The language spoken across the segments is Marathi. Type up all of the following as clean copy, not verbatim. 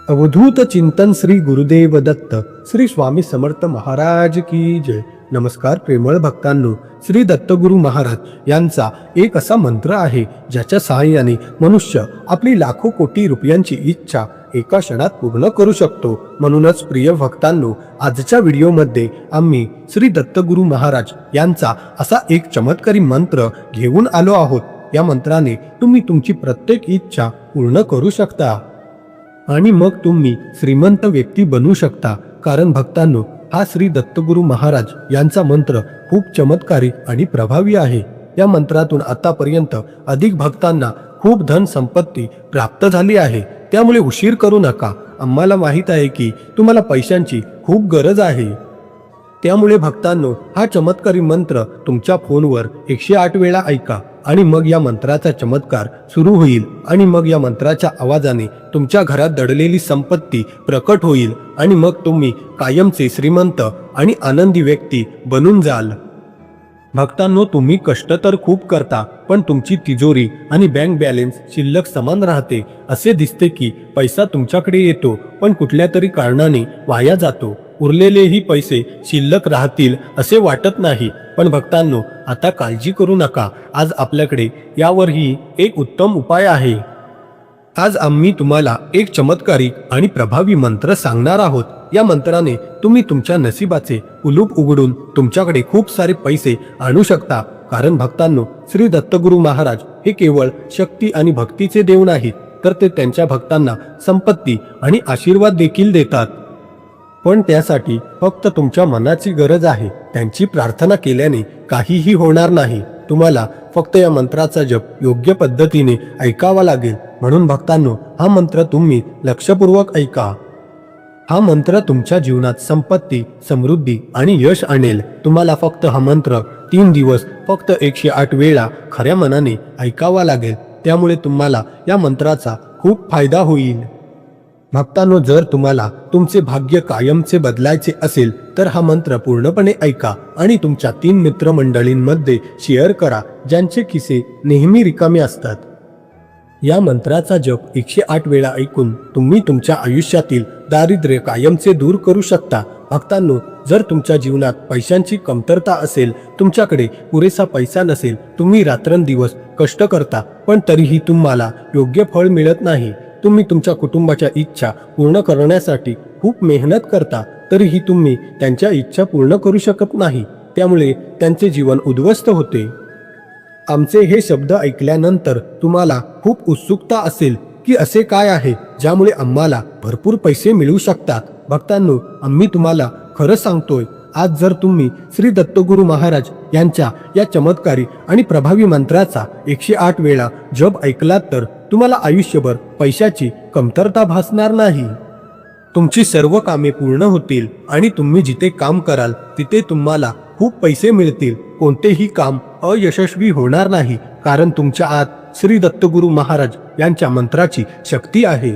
अवधूत चिंतन श्री गुरुदेव दत्त श्री स्वामी समर्थ महाराज की जय। नमस्कार प्रेमळ भक्तांनो, श्री दत्तगुरु महाराज यांचा एक असा मंत्र आहे ज्याच्या सहाय्याने मनुष्य आपली लाखो कोटी रुपयांची इच्छा एका क्षणात पूर्ण करू शकतो। म्हणूनच प्रिय भक्तांनो, आजच्या व्हिडिओमध्ये आम्ही श्री दत्तगुरु महाराज यांचा असा एक चमत्कारी मंत्र घेऊन आलो आहोत। या मंत्राने तुम्ही तुमची प्रत्येक इच्छा पूर्ण करू शकता आणि मग तुम्ही श्रीमंत व्यक्ती बनू शकता। कारण भक्तांनो, हा श्री दत्तगुरु महाराज यांचा मंत्र खूप चमत्कारी आणि प्रभावी आहे। या मंत्रातून आतापर्यंत अधिक भक्तांना खूप धन संपत्ती प्राप्त झाली आहे। त्यामुळे उशीर करू नका। आम्हाला माहित आहे की तुम्हाला पैशांची खूप गरज आहे। त्यामुळे भक्तांनो, हा चमत्कारी मंत्र तुमच्या फोनवर 108 वेळा ऐका आणि मग या मंत्राचा चमत्कार सुरू होईल आणि मग या मंत्राच्या आवाजाने तुमच्या घरात दडलेली संपत्ती प्रकट होईल आणि मग तुम्ही कायमचे श्रीमंत आणि आनंदी व्यक्ती बनून जाल। भक्तांनो, तुम्ही कष्ट तर खूप करता, पण तुमची तिजोरी आणि बँक बॅलन्स शिल्लक समान राहते। असे दिसते की पैसा तुमच्याकडे येतो पण कुठल्या तरी कारणाने वाया जातो। उरलेलेही पैसे शिल्लक राहतील असे वाटत नाही। पण भक्तांनो, आता काळजी करू नका। आज आपल्याकडे यावरही एक उत्तम उपाय आहे। आज आम्ही तुम्हाला एक चमत्कारी आणि प्रभावी मंत्र सांगणार आहोत। या मंत्राने तुम्ही तुमच्या नशिबाचे कुलूप उघडून तुमच्याकडे खूप सारे पैसे आणू शकता। कारण भक्तांनो, श्री दत्तगुरु महाराज हे केवळ शक्ती आणि भक्तीचे देव नाहीत, तर ते त्यांच्या भक्तांना संपत्ती आणि आशीर्वाद देखील देतात। पण त्यासाठी फक्त तुमच्या मनाची गरज आहे। त्यांची प्रार्थना केल्याने काहीही होणार नाही। तुम्हाला फक्त या मंत्राचा जप योग्य पद्धतीने ऐकावा लागेल। म्हणून भक्तांनो, हा मंत्र तुम्ही लक्षपूर्वक ऐका। हा मंत्र तुमच्या जीवनात संपत्ती, समृद्धी आणि यश आणेल। तुम्हाला फक्त हा मंत्र 3 दिवस फक्त 108 वेळा खऱ्या मनाने ऐकावा लागेल। त्यामुळे तुम्हाला या मंत्राचा खूप फायदा होईल। भक्तांनो, जर तुम्हाला तुमचे भाग्य कायमचे बदलायचे असेल तर हा मंत्र पूर्णपणे ऐका आणि तुमच्या 3 मित्रमंडळींमध्ये शेअर करा ज्यांचे खिसे नेहमी रिकामे असतात। या मंत्राचा जप 108 वेळा ऐकून तुम्ही तुमच्या आयुष्यातील दारिद्र्य कायमचे दूर करू शकता। भक्तांनो, जर तुमच्या जीवनात पैशांची कमतरता असेल, तुमच्याकडे पुरेसा पैसा नसेल, तुम्ही रात्रंदिवस कष्ट करता पण तरीही तुम्हाला योग्य फळ मिळत नाही, तुम्ही तुमच्या कुटुंबाच्या इच्छा पूर्ण करण्यासाठी खूप मेहनत करता तरीही तुम्ही त्यांच्या इच्छा पूर्ण करू शकत नाही, त्यामुळे त्यांचे जीवन उद्ध्वस्त होते। आमचे हे शब्द ऐकल्यानंतर तुम्हाला खूप उत्सुकता असेल की असे काय आहे ज्यामुळे आम्हाला भरपूर पैसे मिळू शकतात। भक्तांनो, आम्ही तुम्हाला खरं सांगतोय, आज जर तुम्ही श्री दत्तगुरु महाराज यांच्या या चमत्कारी आणि प्रभावी मंत्राचा 108 वेळा जप ऐकलात तर तुम्हाला आयुष्यभर पैशाची कमतरता भासणार नाही। तुमची सर्व कामे पूर्ण होतील आणि तुम्ही जिथे काम कराल तिथे तुम्हाला खूप पैसे मिळतील। कोणतेही काम अयशस्वी होणार नाही, कारण तुमच्या आत श्री दत्तगुरु महाराज यांच्या मंत्राची शक्ती आहे।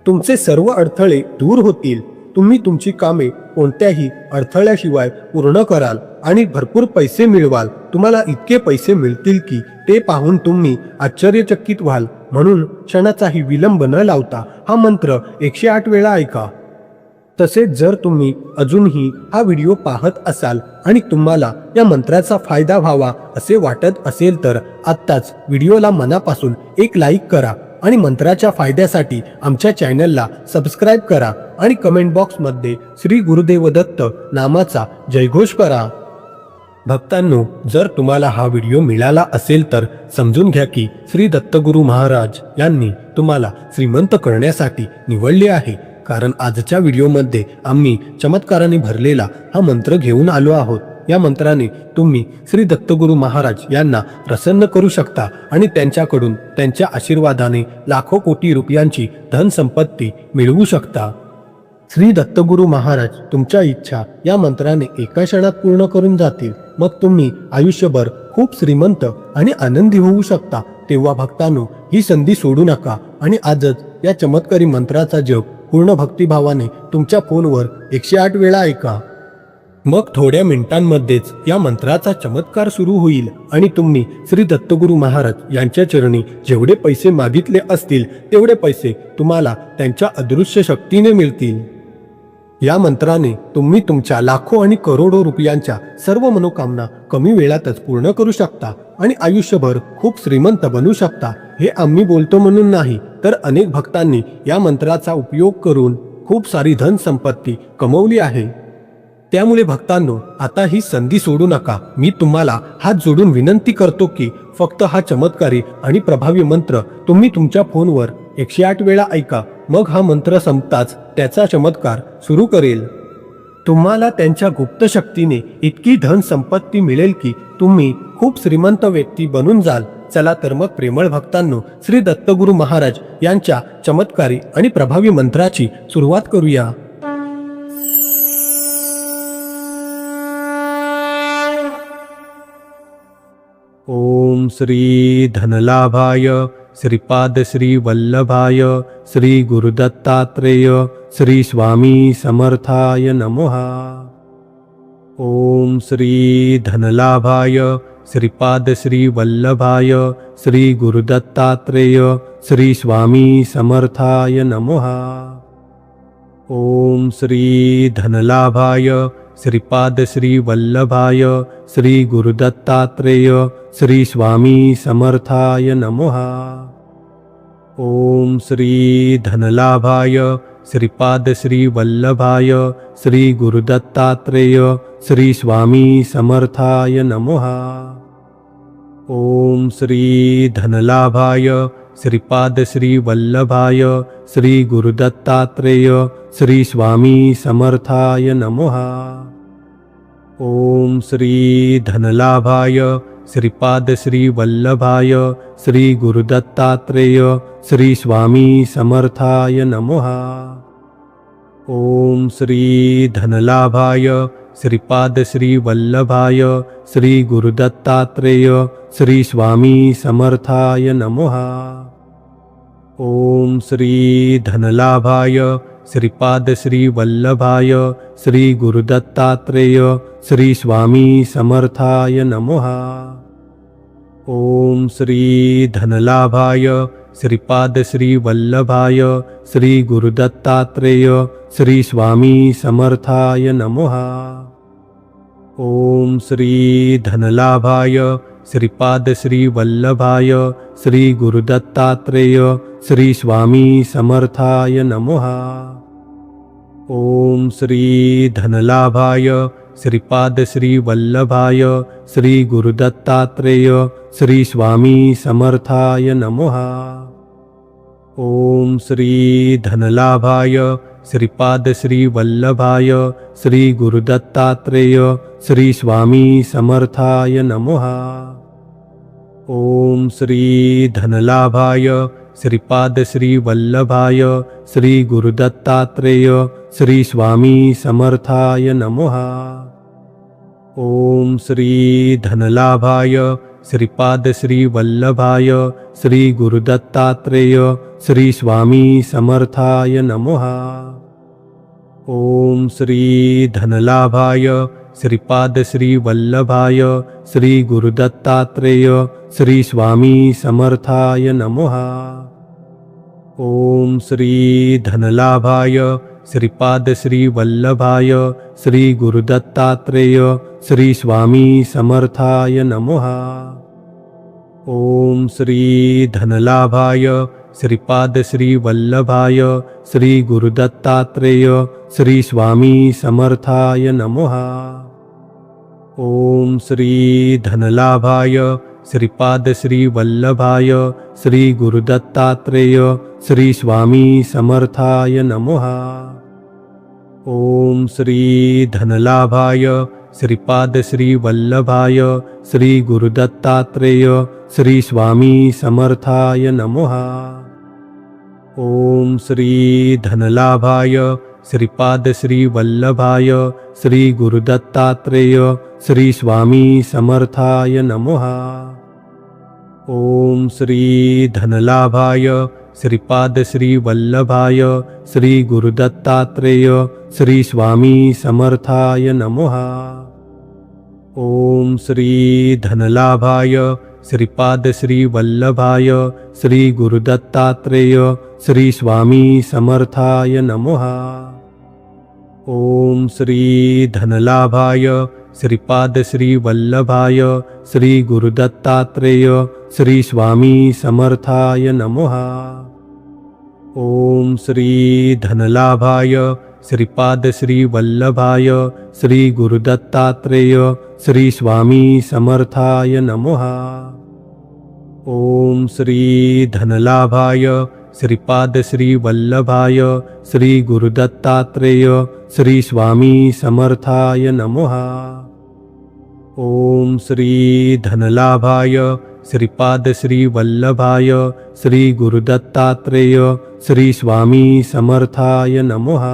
तुमचे सर्व अडथळे दूर होतील। तुम्ही तुमची कामे कोणत्याही अडथळ्याशिवाय पूर्ण कराल आणि भरपूर पैसे मिळवाल। तुम्हाला इतके पैसे मिळतील की ते पाहून तुम्ही आश्चर्यचकित व्हाल। म्हणून क्षणाचाही विलंब न लावता हा मंत्र 108 वेळा ऐका। तसेच जर तुम्ही अजूनही हा व्हिडिओ पाहत असाल आणि तुम्हाला या मंत्राचा फायदा व्हावा असे वाटत असेल तर आत्ताच व्हिडिओला मनापासून एक लाईक करा आणि मंत्राच्या फायद्यासाठी आमच्या चॅनलला सबस्क्राईब करा आणि कमेंट बॉक्समध्ये श्री गुरुदेव दत्त नामाचा जयघोष करा। भक्तांनो, जर तुम्हाला हा व्हिडिओ मिळाला असेल तर समजून घ्या की श्री दत्तगुरु महाराज यांनी तुम्हाला श्रीमंत करण्यासाठी निवडले आहे। कारण आजच्या व्हिडिओमध्ये आम्ही चमत्काराने भरलेला हा मंत्र घेऊन आलो आहोत। या मंत्राने तुम्ही श्री दत्तगुरु महाराज यांना प्रसन्न करू शकता आणि त्यांच्याकडून त्यांच्या आशीर्वादाने लाखो कोटी रुपयांची धन संपत्ती मिळवू शकता। श्री दत्तगुरु महाराज तुमच्या इच्छा या मंत्राने एका क्षणात पूर्ण करून जातील। मग तुम्ही आयुष्यभर खूप श्रीमंत आणि आनंदी होऊ शकता। तेव्हा भक्तांनो, ही संधी सोडू नका आणि आजच या चमत्कारी मंत्राचा जप पूर्ण भक्तिभावाने तुमच्या फोनवर 108 वेळा ऐका। मग थोड्या मिनिटांमध्येच या मंत्राचा चमत्कार सुरू होईल आणि तुम्ही श्री दत्तगुरू महाराज यांच्या चरणी जेवढे पैसे मागितले असतील तेवढे पैसे तुम्हाला त्यांच्या अदृश्य शक्तीने मिळतील. या मंत्राने तुम्ही तुमच्या लाखो आणि करोडो रुपयांच्या सर्व मनोकामना कमी वेळातच पूर्ण करू शकता आणि आयुष्यभर खूप श्रीमंत बनू शकता. हे आम्ही बोलतो म्हणून नाही, तर अनेक भक्तांनी या मंत्राचा उपयोग करून खूप सारी धन संपत्ती कमवली आहे. त्यामुळे भक्तांनो, आता ही संधी सोडू नका. मी तुम्हाला हात जोडून विनंती करतो की फक्त हा चमत्कारी आणि प्रभावी मंत्र तुम्ही तुमच्या फोनवर 108 वेळा ऐका. मग हा मंत्र संपताच त्याचा चमत्कार सुरू करेल. तुम्हाला त्यांच्या गुप्त शक्तीने इतकी धन संपत्ती मिळेल की तुम्ही खूप श्रीमंत व्यक्ती बनून जाल. चला तर मग प्रेमळ भक्तांनो, श्री दत्तगुरू महाराज यांच्या चमत्कारी आणि प्रभावी मंत्राची सुरुवात करूया. ओम श्री धनलाभाय श्रीपाद श्री वल्लभाय श्री गुरुदत्तात्रेय श्री स्वामी समर्थाय नमः. ओम श्री धनलाभाय श्रीपाद श्री वल्लभाय श्री गुरुदत्तात्रेय श्री स्वामी समर्थाय नमः. ओम श्री धनलाभाय श्रीपाद श्री वल्लभाय श्री गुरुदत्तात्रेय श्री स्वामी समर्थाय नमः. ओम श्री धनलाभाय श्रीपाद श्री वल्लभाय श्री गुरुदत्तात्रेय श्री स्वामी समर्थाय नमः. ओम श्री धनलाभाय श्रीपाद श्री वल्लभाय श्री गुरुदत्तात्रेय श्री स्वामी समर्थाय नमः. ओम श्री धनलाभाय श्रीपाद श्री वल्लभाय श्री गुरुदत्तात्रेय श्री स्वामी समर्थाय नमः. ओम श्री धनलाभाय श्रीपाद श्री वल्लभाय श्री गुरुदत्तात्रेय श्री स्वामी समर्थाय नमः. ओम श्री धनलाभाय श्रीपाद श्री वल्लभाय श्री गुरुदत्तात्रेय श्री स्वामी समर्थाय नमः. ओम श्री धनलाभाय श्रीपाद श्री वल्लभाय श्री गुरुदत्तात्रेय श्री स्वामी समर्थाय नमः. ओम श्री धनलाभाय श्रीपाद श्री वल्लभाय श्री गुरुदत्तात्रेय श्री स्वामी समर्थाय नमः. ओम श्री धनलाभाय श्रीपाद श्री वल्लभाय श्री गुरुदत्तात्रेय श्री स्वामी समर्थाय नमः. ओम श्री धनलाभाय श्रीपाद श्री वल्लभाय श्री गुरुदत्तात्रेय श्री स्वामी समर्थाय नमः. ओम श्री धनलाभाय श्रीपाद श्री वल्लभाय श्री गुरुदत्तात्रेय श्री स्वामी समर्थाय नमः. ओम श्री धनलाभाय श्रीपाद श्री वल्लभाय श्री गुरुदत्तात्रेय श्री स्वामी समर्थाय नमः. ओम श्री धनलाभाय श्रीपाद श्री वल्लभाय श्री गुरुदत्तात्रेय श्री स्वामी समर्थाय नमः. ओम श्री धनलाभाय श्रीपाद श्री वल्लभाय श्री गुरुदत्तात्रेय श्री स्वामी समर्थाय नमः. ओम श्री धनलाभाय श्रीपाद श्री वल्लभाय श्री गुरुदत्तात्रेय श्री स्वामी समर्थाय नमः. ओम श्री धनलाभाय श्रीपाद श्री वल्लभाय श्री गुरुदत्तात्रेय श्री स्वामी समर्थाय नमः. ओम श्री धनलाभाय श्रीपाद श्री वल्लभाय श्री गुरुदत्तात्रेय श्री स्वामी समर्थाय नमः. ओम श्री धनलाभाय श्रीपाद श्री वल्लभाय श्री गुरुदत्तात्रेय श्री स्वामी समर्थाय नमः. ओम श्री धनलाभाय श्रीपाद श्री वल्लभाय श्री गुरुदत्तात्रेय श्री स्वामी समर्थाय नमः। ओम श्री धनलाभाय श्रीपाद श्री वल्लभाय श्री गुरुदत्तात्रेय श्री स्वामी समर्थाय नमः। ओम श्री धनलाभाय श्रीपाद श्री वल्लभाय श्री गुरुदत्तात्रेय श्री स्वामी समर्थाय नमः। ओम श्री धनलाभाय श्रीपाद श्री वल्लभाय श्री गुरुदत्तात्रेय श्री स्वामी समर्थाय नमः। ओम श्री धनलाभाय श्रीपाद श्री वल्लभाय श्री गुरुदत्तात्रेय श्री स्वामी समर्थाय नमः। ओम श्री धनलाभाय श्रीपाद श्री वल्लभाय श्री गुरुदत्तात्रेय श्री स्वामी समर्थाय नमः।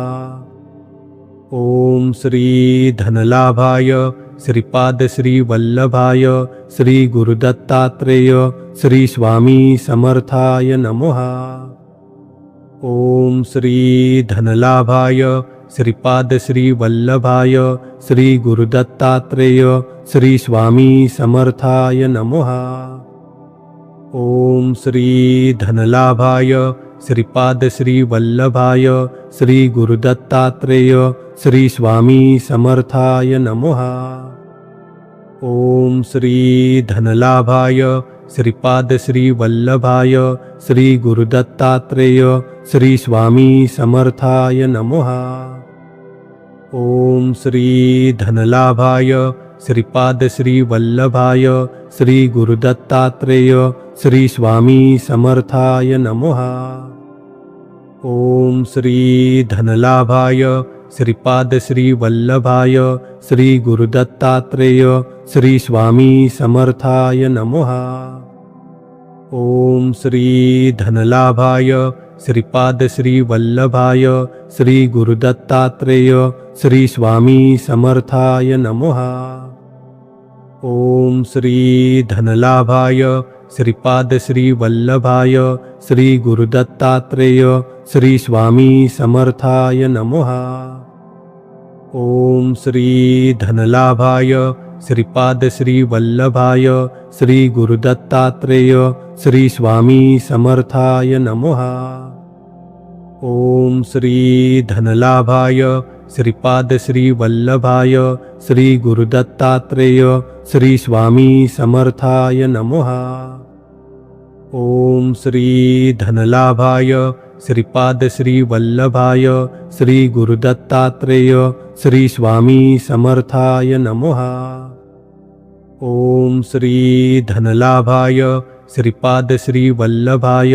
ओम श्री धनलाभाय श्रीपाद श्री वल्लभाय श्री गुरुदत्तात्रेय श्री स्वामी समर्थाय नमः। ओम श्री धनलाभाय श्रीपाद श्री वल्लभाय श्री गुरुदत्तात्रेय श्री स्वामी समर्थाय नमः। ओम श्री धनलाभाय श्रीपाद श्री वल्लभाय श्री गुरुदत्तात्रेय श्री स्वामी समर्थाय नमः। ओम श्री धनलाभाय श्रीपाद श्री वल्लभाय श्री गुरुदत्तात्रेय श्री स्वामी समर्थाय नमः। ओम श्री धनलाभाय श्रीपाद श्री वल्लभाय श्री गुरुदत्तात्रेय श्री स्वामी समर्थाय नमः। ओम श्री धनलाभाय श्रीपाद श्री वल्लभाय श्री गुरुदत्तात्रेय श्री स्वामी समर्थाय नमः। ओम श्री धनलाभाय श्रीपाद श्री वल्लभाय श्री गुरुदत्तात्रेय श्री स्वामी समर्थाय नमः। ओम श्री धनलाभाय श्रीपाद श्री वल्लभाय श्री गुरुदत्तात्रेय श्री स्वामी समर्थाय नमः। ओम श्री धनलाभाय श्रीपाद श्री वल्लभाय श्री गुरुदत्तात्रेय श्री स्वामी समर्थाय नमः। ओम श्री धनलाभाय श्रीपाद श्री वल्लभाय श्री गुरुदत्तात्रेय श्री स्वामी समर्थाय नमः। ओम श्री धनलाभाय श्रीपाद श्री वल्लभाय श्री गुरुदत्तात्रेय श्री स्वामी समर्थाय नमः। ओम श्री धनलाभाय श्रीपाद श्री वल्लभाय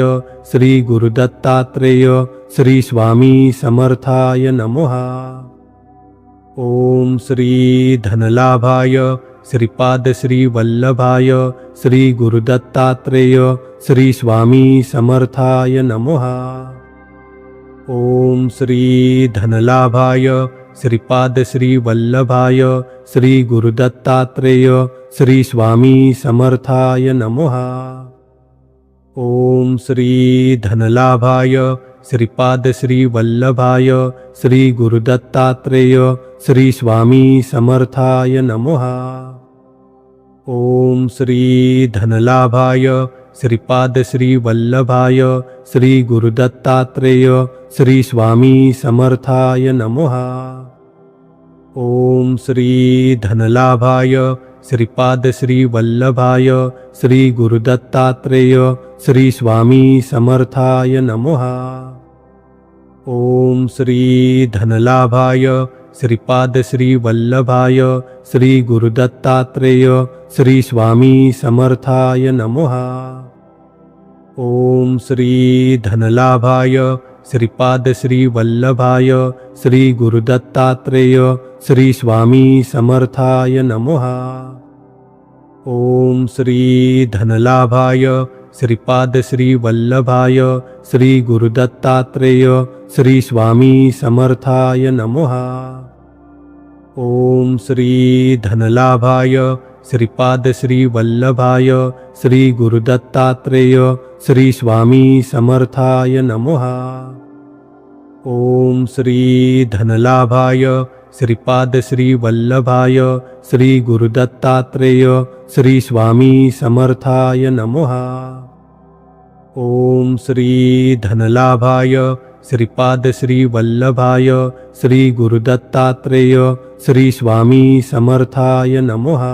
श्री गुरुदत्तात्रेय श्री स्वामी समर्थाय नमः। ओम श्री धनलाभाय श्रीपाद श्री वल्लभाय श्री गुरुदत्तात्रेय श्री स्वामी समर्थाय नमः। ओम श्री धनलाभाय श्रीपाद श्री वल्लभाय श्री गुरुदत्तात्रेय श्री स्वामी समर्थाय नमः। ओम श्री धनलाभाय श्रीपाद श्री वल्लभाय श्री गुरुदत्तात्रेय श्री स्वामी समर्थाय नमः। ओम श्री धनलाभाय श्रीपाद श्री वल्लभाय श्री गुरुदत्तात्रेय श्री स्वामी समर्थाय नमः। ओम श्री धनलाभाय श्रीपाद श्री वल्लभाय श्री गुरुदत्तात्रेय श्री स्वामी समर्थाय नमः। ओम श्री धनलाभाय श्रीपाद श्री वल्लभाय श्री गुरुदत्तात्रेय श्री स्वामी समर्थाय नमः। ओम श्री धनलाभाय श्रीपाद श्री वल्लभाय श्री गुरुदत्तात्रेय श्री स्वामी समर्थाय नमः। ओम श्री धनलाभाय श्रीपाद श्री वल्लभाय श्री गुरुदत्तात्रेय श्री स्वामी समर्थाय नमः। ओम श्री धनलाभाय श्रीपाद श्री वल्लभाय श्री गुरुदत्तात्रेय श्री स्वामी समर्थाय नमः। ओम श्री धनलाभाय श्रीपाद श्री वल्लभाय श्री गुरुदत्तात्रेय श्री स्वामी समर्थाय नमः। ओम श्री धनलाभाय श्रीपाद श्री वल्लभाय श्री गुरुदत्तात्रेय श्री स्वामी समर्थाय नमः।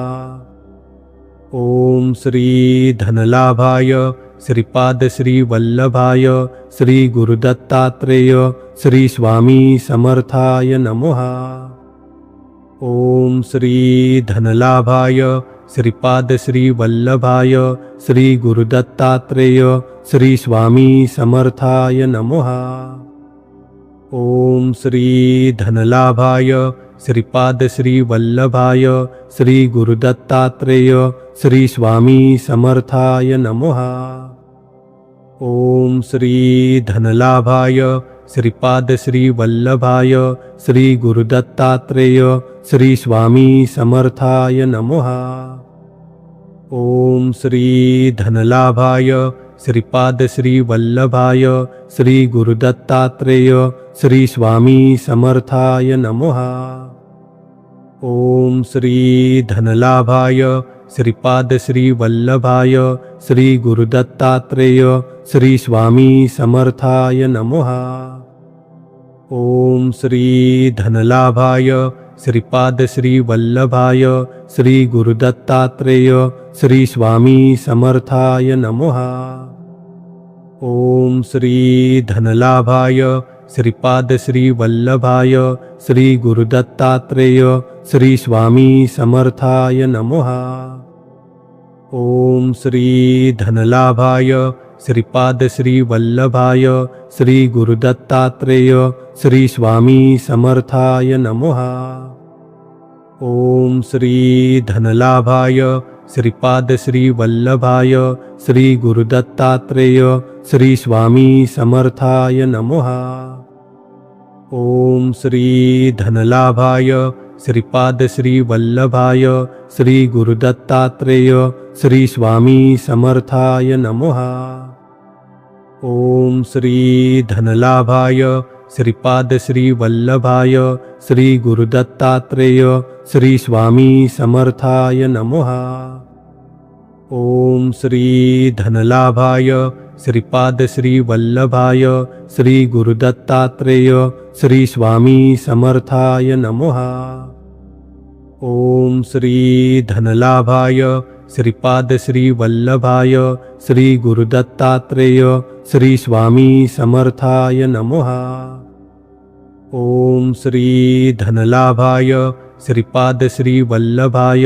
ओम श्री धनलाभाय श्रीपाद श्री वल्लभाय श्री गुरुदत्तात्रेय श्री स्वामी समर्थाय नमः। ओम श्री धनलाभाय श्रीपाद श्री वल्लभाय श्री गुरुदत्तात्रेय श्री स्वामी समर्थाय नमः। ओम श्री धनलाभाय श्रीपाद श्री वल्लभाय श्री गुरुदत्तात्रेय श्री स्वामी समर्थाय नमः। ओम श्री धनलाभाय श्रीपाद श्री वल्लभाय श्री गुरुदत्तात्रेय श्री स्वामी समर्थाय नमः। ओम श्री धनलाभाय श्रीपाद श्री वल्लभाय श्री गुरुदत्तात्रेय श्री स्वामी समर्थाय नमः। ओम श्री धनलाभाय श्रीपाद श्री वल्लभाय श्री गुरुदत्तात्रेय श्री स्वामी समर्थाय नमः। ओम श्री धनलाभाय श्रीपाद श्री वल्लभाय श्री गुरुदत्तात्रेय श्री स्वामी समर्थाय नमः। ओम श्री धनलाभाय श्रीपाद श्री वल्लभाय श्री गुरुदत्तात्रेय श्री स्वामी समर्थाय नमः। ओम श्री धनलाभाय श्रीपाद श्री वल्लभाय श्री गुरुदत्तात्रेय श्री स्वामी समर्थाय नमः। ओम श्री धनलाभाय श्रीपाद श्री वल्लभाय श्री गुरुदत्तात्रेय श्री स्वामी समर्थाय नमः। ओम श्री धनलाभाय श्रीपाद श्री वल्लभाय श्री गुरुदत्तात्रेय श्री स्वामी समर्थाय नमः। ओम श्री धनलाभाय श्रीपाद श्री वल्लभाय श्री गुरुदत्तात्रेय श्री स्वामी समर्थाय नमः। ओम श्री धनलाभाय श्रीपाद श्री वल्लभाय श्री गुरुदत्तात्रेय श्री स्वामी समर्थाय नमः। ओम श्री धनलाभाय श्रीपाद श्री वल्लभाय श्री गुरुदत्तात्रेय श्री स्वामी समर्थाय नमः। ओम श्री धनलाभाय श्रीपाद श्री वल्लभाय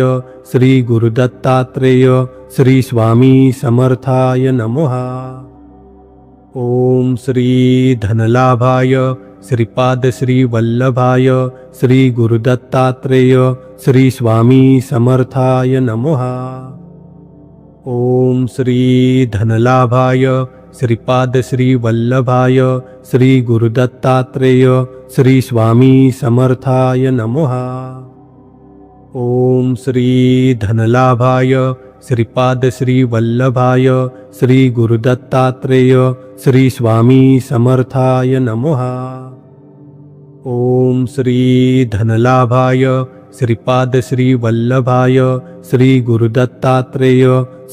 श्री गुरुदत्तात्रेय श्री स्वामी समर्थाय नमः। ओम श्री धनलाभाय श्रीपाद श्री वल्लभाय श्री गुरुदत्तात्रेय श्री स्वामी समर्थाय नमः। ओम श्री धनलाभाय श्रीपाद श्री वल्लभाय श्री गुरुदत्तात्रेय श्री स्वामी समर्थाय नमः। ओम श्री धनलाभाय श्रीपाद श्री वल्लभाय श्री गुरुदत्तात्रेय श्री स्वामी समर्थाय नमः। ओम श्री धनलाभाय श्रीपाद श्री वल्लभाय श्री गुरुदत्तात्रेय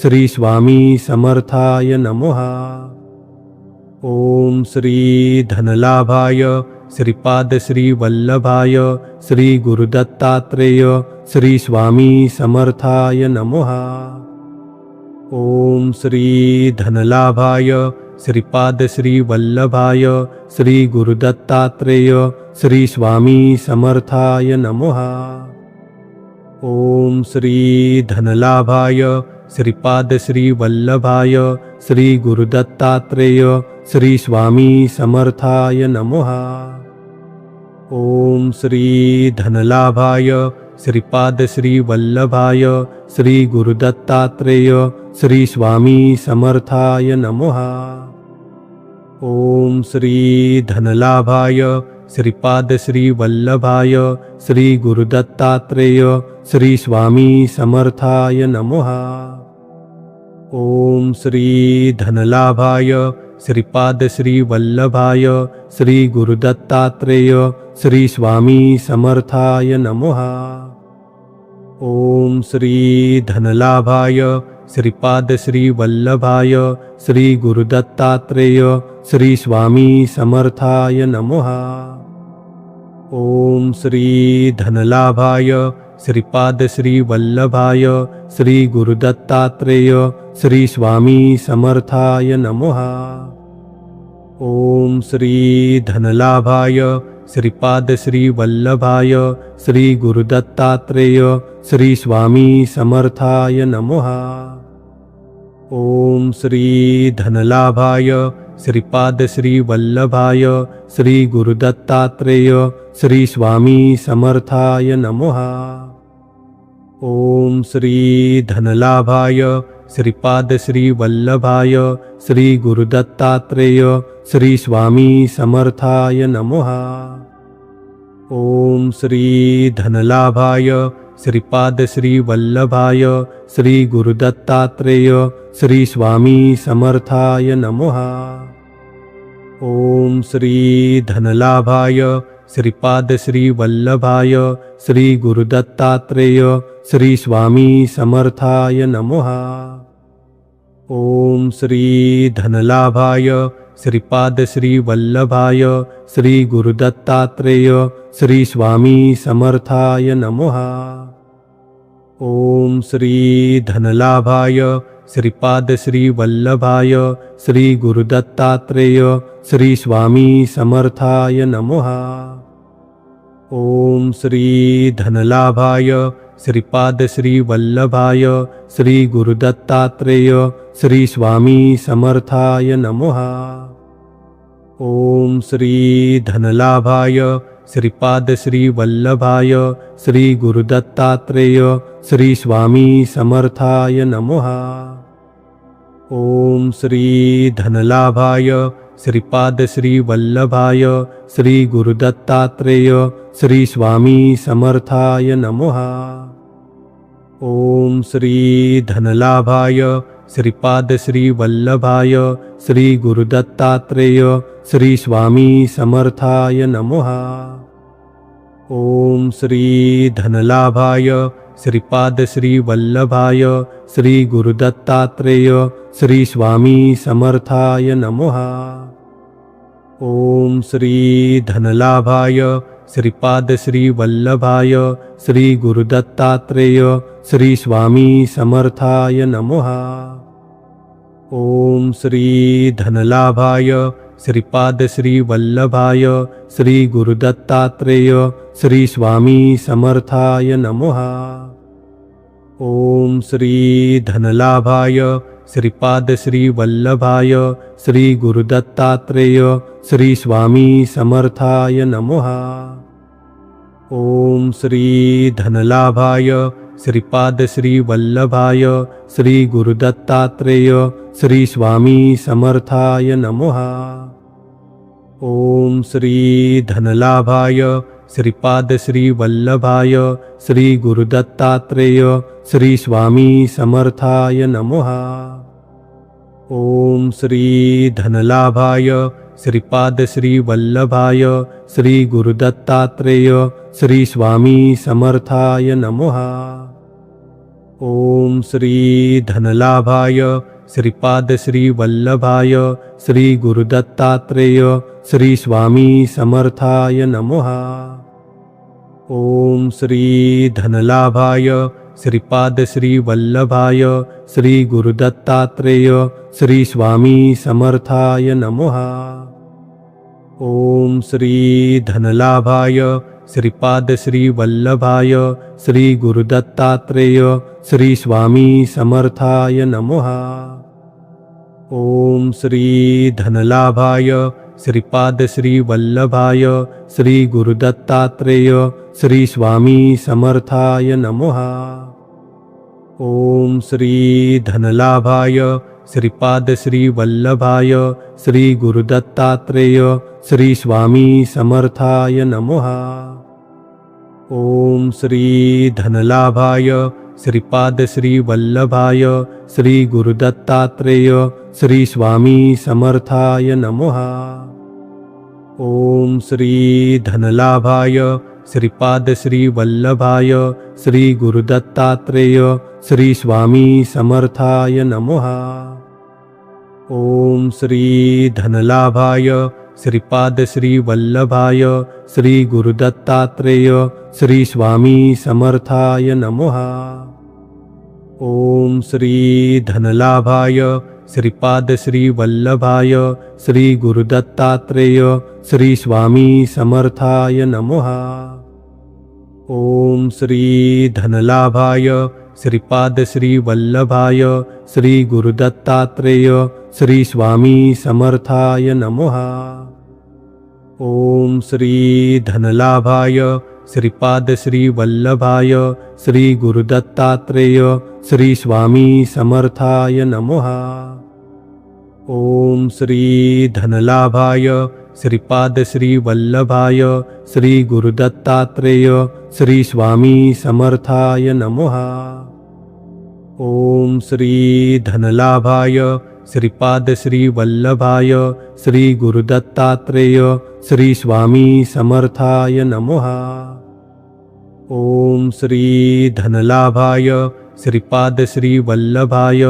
श्री स्वामी समर्थाय नमः। ओम श्री धनलाभाय श्रीपाद श्री वल्लभाय श्री गुरुदत्तात्रेय श्री स्वामी समर्थाय नमः। ओम श्री धनलाभाय श्रीपाद श्री वल्लभाय श्री गुरुदत्तात्रेय श्री स्वामी समर्थाय नमः। ओम श्री धनलाभाय श्रीपाद श्री वल्लभाय श्री गुरुदत्तात्रेय श्री स्वामी समर्थाय नमः। ओम श्री धनलाभाय श्रीपाद श्री वल्लभाय श्री गुरुदत्तात्रेय श्री स्वामी समर्थाय नमः। ओम श्री धनलाभाय श्रीपाद श्री वल्लभाय श्री गुरुदत्तात्रेय श्री स्वामी समर्थाय नमः। ओम श्री धनलाभाय श्रीपाद श्री वल्लभाय श्री गुरुदत्तात्रेय श्री स्वामी समर्थाय नमः। ओम श्री धनलाभाय श्रीपाद श्री वल्लभाय श्री गुरुदत्तात्रेय श्री स्वामी समर्थाय नमः। ओम श्री धनलाभाय श्रीपाद श्री वल्लभाय श्री गुरुदत्तात्रेय श्री स्वामी समर्थाय नमः। ओम श्री धनलाभाय श्रीपाद श्री वल्लभाय श्री गुरुदत्तात्रेय श्री स्वामी समर्थाय नमः। ओम श्री धनलाभाय श्रीपाद श्री वल्लभाय श्री गुरुदत्तात्रेय श्री स्वामी समर्थाय नमः। ओम श्री धनलाभाय श्रीपाद श्री वल्लभाय श्री गुरुदत्तात्रेय श्री स्वामी समर्थाय नमः। ओम श्री धनलाभाय श्रीपाद श्री वल्लभाय श्री गुरुदत्तात्रेय श्री स्वामी समर्थाय नमः। ओम श्री धनलाभाय श्रीपाद श्री वल्लभाय श्री गुरुदत्तात्रेय श्री स्वामी समर्थाय नमः। ओम श्री धनलाभाय श्रीपाद श्री वल्लभाय श्री गुरुदत्तात्रेय श्री स्वामी समर्थाय नमः। ओम श्री धनलाभाय श्रीपाद श्री वल्लभाय श्री गुरुदत्तात्रेय श्री स्वामी समर्थाय नमः। ओम श्री धनलाभाय श्रीपाद श्री वल्लभाय श्री गुरुदत्तात्रेय श्री स्वामी समर्थाय नमः। ओम श्री धनलाभाय श्रीपाद श्री वल्लभाय श्री गुरुदत्तात्रेय श्री स्वामी समर्थाय नमः। ओम श्री धनलाभाय श्रीपाद श्री वल्लभाय श्री गुरुदत्तात्रेय श्री स्वामी समर्थाय नमः। ओम श्री धनलाभाय श्रीपाद श्री वल्लभाय श्री गुरुदत्तात्रेय श्री स्वामी समर्थाय नमः। ओम श्री धनलाभाय श्रीपाद श्री वल्लभाय श्री गुरुदत्तात्रेय श्री स्वामी समर्थाय नमः। ओम श्री धनलाभाय श्रीपाद श्री वल्लभाय श्री गुरुदत्तात्रेय श्री स्वामी समर्थाय नमः। ओम श्री धनलाभाय श्रीपाद श्री वल्लभाय श्री गुरुदत्तात्रेय श्री स्वामी समर्थाय नमः। ओम श्री धनलाभाय श्रीपाद श्री वल्लभाय श्री गुरुदत्तात्रेय श्री स्वामी समर्थाय नमः। ओम श्री धनलाभाय श्रीपाद श्री वल्लभाय श्री गुरुदत्तात्रेय श्री स्वामी समर्थाय नमः। ओम श्री धनलाभाय श्रीपाद श्री वल्लभाय श्री गुरुदत्तात्रेय श्री स्वामी समर्थाय नमः। ओम श्री धनलाभाय श्रीपाद श्री वल्लभाय श्री गुरुदत्तात्रेय श्री स्वामी समर्थाय नमः। ओम श्री धनलाभाय श्रीपाद श्री वल्लभाय श्री गुरुदत्तात्रेय श्री स्वामी समर्थाय नमः। ओम श्री धनलाभाय श्रीपाद श्री वल्लभाय श्री गुरुदत्तात्रेय श्री स्वामी समर्थाय नमः। ओम श्री धनलाभाय श्रीपाद श्री वल्लभाय श्री गुरुदत्तात्रेय श्री स्वामी समर्थाय नमः। ओम श्री धनलाभाय श्रीपाद श्री वल्लभाय श्री गुरुदत्तात्रेय श्री स्वामी समर्थाय नमः। ओम श्री धनलाभाय श्रीपाद श्री वल्लभाय श्री गुरुदत्तात्रेय श्री स्वामी समर्थाय नमः। ओम श्री धनलाभाय श्रीपाद श्री वल्लभाय श्री गुरुदत्तात्रेय श्री स्वामी समर्थाय नमः। ओम श्री धनलाभाय श्रीपाद श्री वल्लभाय श्री गुरुदत्तात्रेय श्री स्वामी समर्थाय नमः। ओम श्री धनलाभाय श्रीपाद श्री वल्लभाय श्री गुरुदत्तात्रेय श्री स्वामी समर्थाय नमः। ओम श्री धनलाभाय श्रीपाद श्री वल्लभाय श्री गुरुदत्तात्रेय श्री स्वामी समर्थाय नमः। ओम श्री धनलाभाय श्रीपाद श्री वल्लभाय श्री गुरुदत्तात्रेय श्री स्वामी समर्थाय नमः। ओम श्री धनलाभाय श्रीपाद श्री वल्लभाय श्री गुरुदत्तात्रेय श्री स्वामी समर्थाय नमः। ओम श्री धनलाभाय श्रीपाद श्री वल्लभाय श्री गुरुदत्तात्रेय श्री स्वामी समर्थाय नमः। ओम श्री धनलाभाय श्रीपाद श्री वल्लभाय श्री गुरुदत्तात्रेय श्री स्वामी समर्थाय नमः। ओम श्री धनलाभाय श्रीपाद श्री वल्लभाय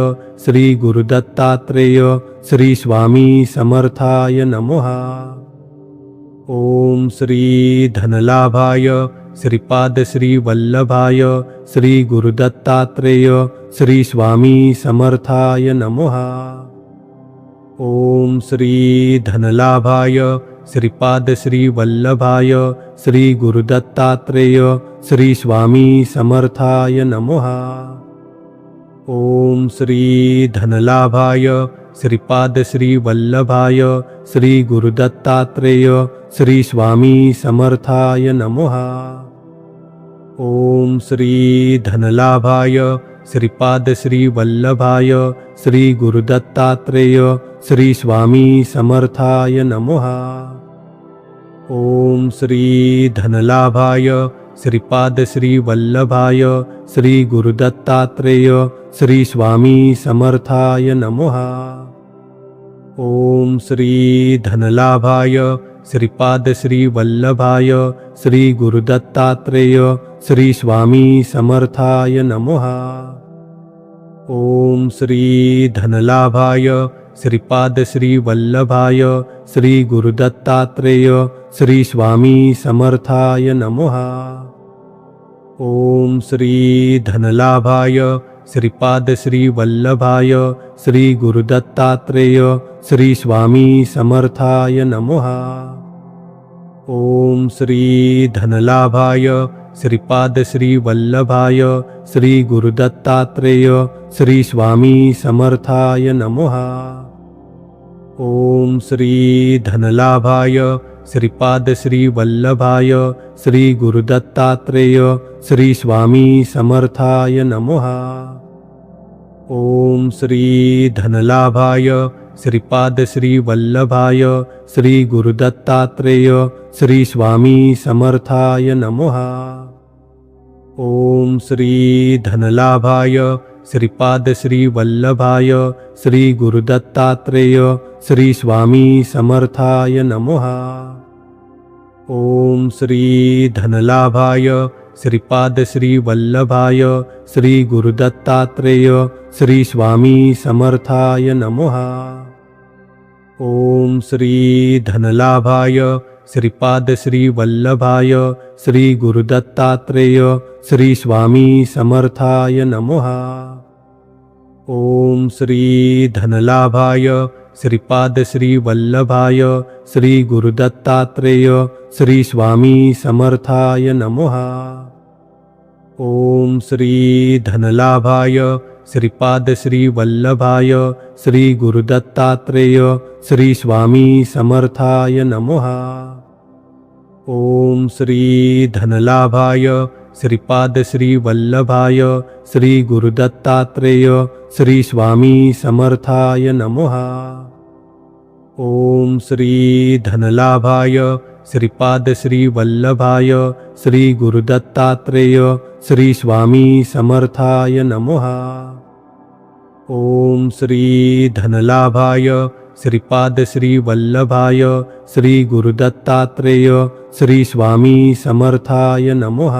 श्री गुरुदत्तात्रेय श्री स्वामी समर्थाय नमः। ओम श्री धनलाभाय श्रीपाद श्री वल्लभाय श्री गुरुदत्तात्रेय श्री स्वामी समर्थाय नमः। ओम श्री धनलाभाय श्रीपाद श्री वल्लभाय श्री गुरुदत्तात्रेय श्री स्वामी समर्थाय नमः। ओम श्री धनलाभाय श्रीपाद श्री वल्लभाय श्री गुरुदत्तात्रेय श्री स्वामी समर्थाय नमः। ओम श्री धनलाभाय श्रीपाद श्री वल्लभाय श्री गुरुदत्तात्रेय श्री स्वामी समर्थाय नमः। ओम श्री धनलाभाय श्रीपाद श्री वल्लभाय श्री गुरुदत्तात्रेय श्री स्वामी समर्थाय नमः। ओम श्री धनलाभाय श्रीपाद श्री वल्लभाय श्री गुरुदत्तात्रेय श्री स्वामी समर्थाय नमः। ओम श्री धनलाभाय श्रीपाद श्री वल्लभाय श्री गुरुदत्तात्रेय श्री स्वामी समर्थाय नमः। ओम श्री धनलाभाय श्रीपाद श्री वल्लभाय श्री गुरुदत्तात्रेय श्री स्वामी समर्थाय नमः। ओम श्री धनलाभाय श्रीपाद श्री वल्लभाय श्री गुरुदत्तात्रेय श्री स्वामी समर्थाय नमः। ओम श्री धनलाभाय श्रीपाद श्री वल्लभाय श्री गुरुदत्तात्रेय श्री स्वामी समर्थाय नमः। ओम श्री धनलाभाय श्रीपाद श्री वल्लभाय श्री गुरुदत्तात्रेय श्री स्वामी समर्थाय नमः। ओम श्री धनलाभाय श्रीपाद श्री वल्लभाय श्री गुरुदत्तात्रेय श्री स्वामी समर्थाय नमः। ओम श्री धनलाभाय श्रीपाद श्री वल्लभाय श्री गुरुदत्तात्रेय श्री स्वामी समर्थाय नमः। ओम श्री धनलाभाय श्रीपाद श्री वल्लभाय श्री गुरुदत्तात्रेय श्री स्वामी समर्थाय नमः। ओम श्री धनलाभाय श्रीपाद श्री वल्लभाय श्री गुरुदत्तात्रेय श्री स्वामी समर्थाय नमः। ओम श्री धनलाभाय श्रीपाद श्री वल्लभाय श्री गुरुदत्तात्रेय श्री स्वामी समर्थाय नमः। ओम श्री धनलाभाय श्रीपाद श्री वल्लभाय श्री गुरुदत्तात्रेय श्री स्वामी समर्थाय नमः। ओम श्री धनलाभाय श्रीपाद श्री वल्लभाय श्री गुरुदत्तात्रेय श्री स्वामी समर्थाय नमः। ओम श्री धनलाभाय श्रीपाद श्री वल्लभाय श्री गुरुदत्तात्रेय श्री स्वामी समर्थाय नमः।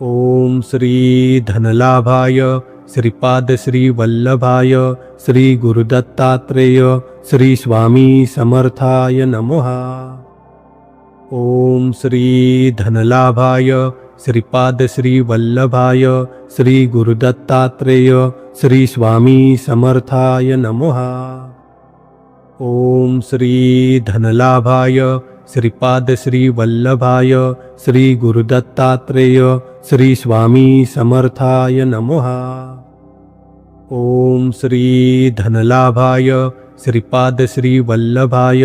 ओम श्री धनलाभाय श्रीपाद श्री वल्लभाय श्री गुरुदत्तात्रेय श्री स्वामी समर्थाय नमः। ओम श्री धनलाभाय श्रीपाद श्री वल्लभाय श्री गुरुदत्तात्रेय श्री स्वामी समर्थाय नमः। ओम श्री धनलाभाय श्रीपाद श्री वल्लभाय श्री गुरुदत्तात्रेय श्री स्वामी समर्थाय नमः। ओम श्री धनलाभाय श्रीपाद श्री वल्लभाय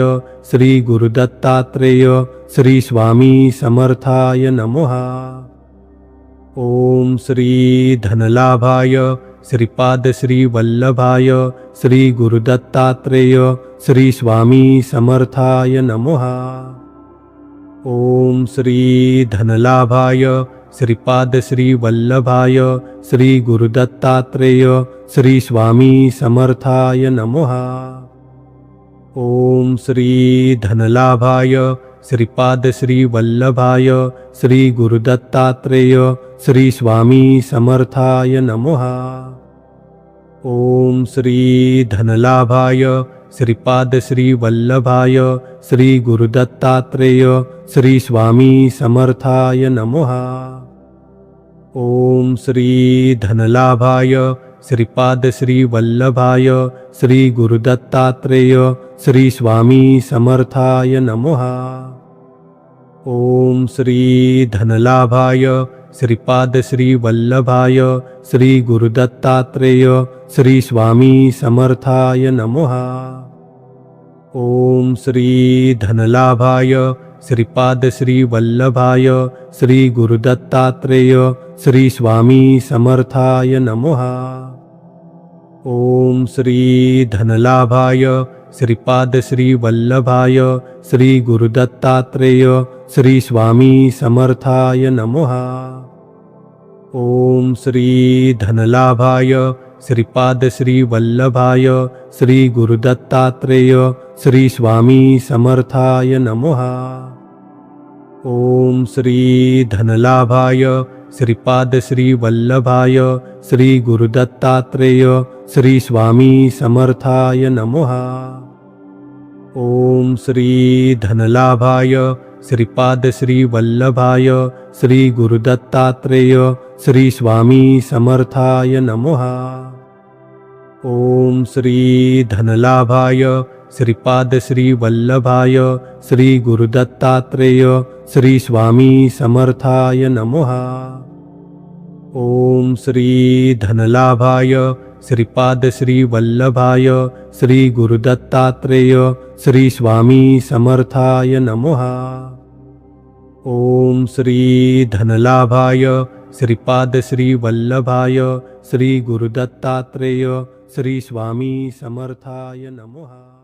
श्री गुरुदत्तात्रेय श्री स्वामी समर्थाय नमः। ओम श्री धनलाभाय श्रीपाद श्री वल्लभाय श्री गुरुदत्तात्रेय श्री स्वामी समर्थाय नमः। ओम श्री धनलाभाय श्रीपाद श्री वल्लभाय श्री गुरुदत्तात्रेय श्री स्वामी समर्थाय नमः। ओम श्री धनलाभाय श्रीपाद श्री वल्लभाय श्री गुरुदत्तात्रेय श्री स्वामी समर्थाय नमः। ओम श्री धनलाभाय श्रीपाद श्री वल्लभाय श्री गुरुदत्तात्रेय श्री स्वामी समर्थाय नमः। ओम श्री धनलाभाय श्रीपाद श्री वल्लभाय श्री गुरुदत्तात्रेय श्री स्वामी समर्थाय नमः। ओम श्री धनलाभाय श्रीपाद श्री वल्लभाय श्री गुरुदत्तात्रेय श्री स्वामी समर्थाय नमः। ओम श्री धनलाभाय श्रीपाद श्री वल्लभाय श्री गुरुदत्तात्रेय श्री स्वामी समर्थाय नमः। ओम श्री धनलाभाय श्रीपाद श्री वल्लभाय श्री गुरुदत्तात्रेय श्री स्वामी समर्थाय नमः। ओम श्री धनलाभाय श्रीपाद श्री वल्लभाय श्री गुरुदत्तात्रेय श्री स्वामी समर्थाय नमः। ओम श्री धनलाभाय श्रीपाद श्री वल्लभाय श्री गुरुदत्तात्रेय श्री स्वामी समर्थाय नमः। ओम श्री धनलाभाय श्रीपाद श्री वल्लभाय श्री गुरुदत्तात्रेय श्री स्वामी समर्थाय नमः। ओम श्री धनलाभाय श्रीपाद श्री वल्लभाय श्री गुरुदत्तात्रेय श्री स्वामी समर्थाय नमः। ओम श्री धनलाभाय श्रीपाद श्री वल्लभाय श्री गुरुदत्तात्रेय श्री स्वामी समर्थाय नमः। ओम श्री धनलाभाय श्रीपाद श्री वल्लभाय श्री गुरुदत्तात्रेय श्री स्वामी समर्थाय नमः।